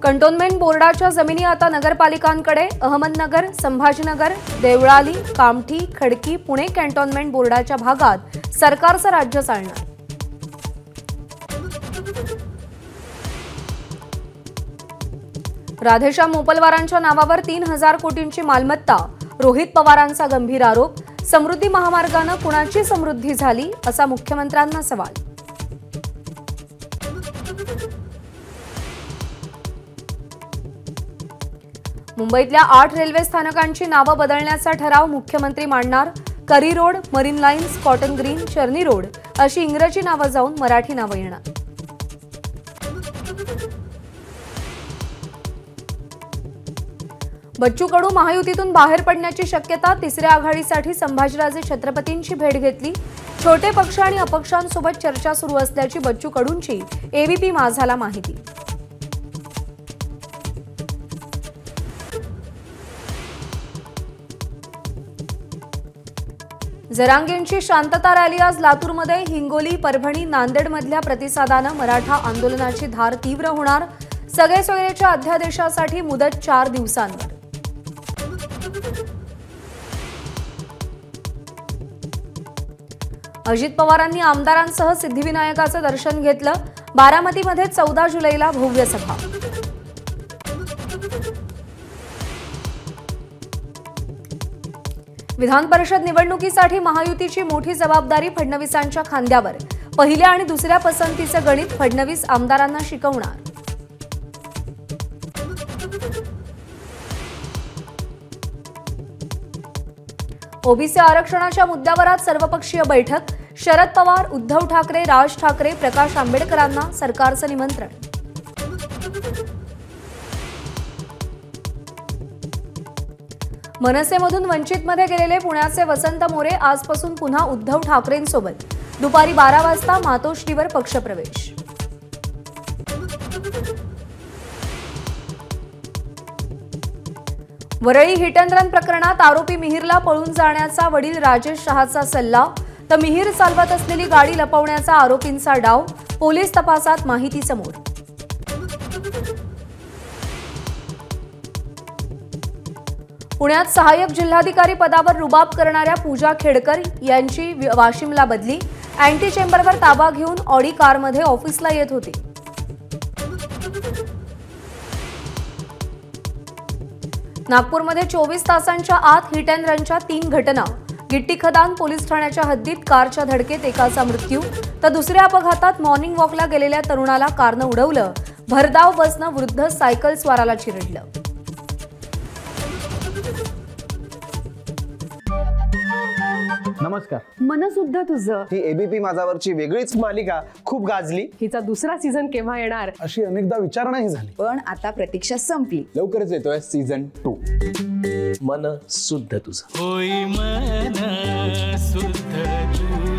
Cantonment बोर्डाच्या जमिनी आता नगरपालिकांकडे। अहमदनगर, संभाजीनगर, देवळाली, कामठी, खडकी, पुणे कॅन्टोन्मेंट बोर्डाच्या भागात सरकारचं राज्य चालणार। राधेश्याम मोपलवारांच्या नावावर 3000 कोटींची मालमत्ता। रोहित पवारांचा गंभीर आरोप। समृद्धी महामार्गाने कुणाची समृद्धी झाली असा मुख्यमंत्र्यांना सवाल। मुंबईतल्या 8 रेल्वे स्थानकांची नावं बदलण्याचा ठराव मुख्यमंत्री मांडणार। Curry Road, Marine Lines, Cotton Green, Charni Road अशी इंग्रजी नावं जाऊन मराठी नावं येणार। बच्चू कडू महायुतीतून बाहेर पडण्याची शक्यता। तिसऱ्या आघाडीसाठी संभाजीराजे छत्रपतींची भेट घेतली। छोटे पक्ष आणि अपक्षांसोबत चर्चा सुरू असल्याची बच्चू कडूंची एबीपी माझाला माहिती। जरांगेंची शांतता रॅली आज लातूरमध्ये। हिंगोली, परभणी, नांदेडमधल्या प्रतिसादानं मराठा आंदोलनाची धार तीव्र होणार। सगळे सोयरेच्या अध्यादेशासाठी मुदत 4 दिवसांवर। अजित पवारांनी आमदारांसह सिद्धिविनायकाचं दर्शन घेतलं। बारामतीमध्ये 14 जुलैला भव्य सभा। विधान परिषद निवडणुकीसाठी महायुतीची मोठी जबाबदारी फडणवीसांच्या खांद्यावर। पहिल्या आणि दुसऱ्या पसंतीचं गणित फडणवीस आमदारांना शिकवणार। ओबीसी आरक्षणाच्या मुद्द्यावर आज सर्वपक्षीय बैठक। शरद पवार, उद्धव ठाकरे, राज ठाकरे, प्रकाश आंबेडकरांना सरकारचं निमंत्रण। मनसेमधून वंचितमध्ये गेलेले पुण्याचे वसंत मोरे आजपासून पुन्हा उद्धव ठाकरेंसोबत। दुपारी 12 वाजता मातोश्रीवर पक्षप्रवेश। वरळी हिट अँड रन प्रकरणात आरोपी मिहिरला पळून जाण्याचा वडील राजेश शहाचा सल्ला। तर मिहिर चालवत असलेली गाडी लपवण्याचा आरोपींचा डाव। पोलीस तपासात माहिती समोर। पुण्यात सहाय्यक जिल्हाधिकारी पदावर रुबाब करणाऱ्या पूजा खेडकर यांची वाशिमला बदली। अँटी चेंबरवर ताबा घेऊन ऑडी कारमध्ये ऑफिसला येत होती। नागपूरमध्ये 24 तासांच्या आत हिट अँड रनच्या 3 घटना। गिट्टी खदान पोलीस ठाण्याच्या हद्दीत कारच्या धडकेत एकाचा मृत्यू। तर दुसऱ्या अपघातात मॉर्निंग वॉकला गेलेल्या तरुणाला कारनं उडवलं। भरधाव बसनं वृद्ध सायकल स्वाराला चिरडलं। नमस्कार। मन सुद्धा तुझं ही एबीपी माझावरची वेगळीच मालिका खूप गाजली। हिचा दुसरा सीझन केव्हा येणार अशी अनेकदा विचारणाही झाली, पण आता प्रतीक्षा संपली। लवकरच येतोय सीझन 2। मन सुद्धा तुझं होई मन सुद्धा तुझं।